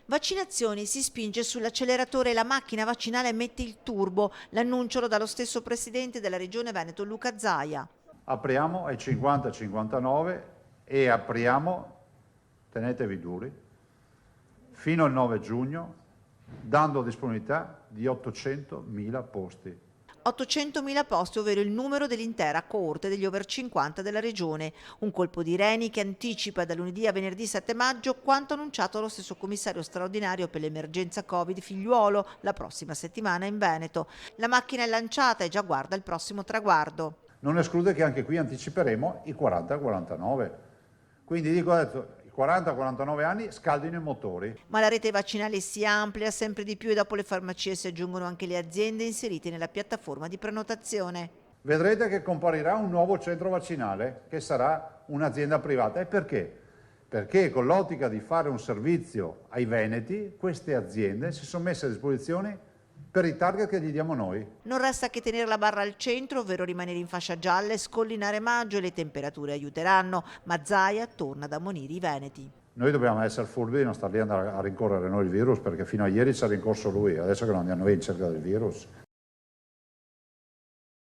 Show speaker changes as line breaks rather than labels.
Vaccinazioni, si spinge sull'acceleratore e la macchina vaccinale mette il turbo. L'annuncio lo dà lo stesso presidente della regione Veneto, Luca Zaia.
Apriamo ai 50-59 e apriamo, tenetevi duri, fino al 9 giugno, dando disponibilità di 800.000 posti.
800.000 posti, ovvero il numero dell'intera coorte degli over 50 della regione. Un colpo di reni che anticipa da lunedì a venerdì 7 maggio quanto annunciato lo stesso commissario straordinario per l'emergenza Covid Figliuolo la prossima settimana in Veneto. La macchina è lanciata e già guarda il prossimo traguardo.
Non esclude che anche qui anticiperemo i 40-49. Quindi dico adesso, i 40-49 anni scaldino i motori.
Ma la rete vaccinale si amplia sempre di più e dopo le farmacie si aggiungono anche le aziende inserite nella piattaforma di prenotazione.
Vedrete che comparirà un nuovo centro vaccinale che sarà un'azienda privata. E perché? Perché con l'ottica di fare un servizio ai veneti, queste aziende si sono messe a disposizione per i target che gli diamo noi.
Non resta che tenere la barra al centro, ovvero rimanere in fascia gialla e scollinare maggio e le temperature aiuteranno, ma Zaia torna ad ammonire i veneti.
Noi dobbiamo essere furbi e non star lì a rincorrere noi il virus, perché fino a ieri ci ha rincorso lui, adesso che non andiamo noi in cerca del virus.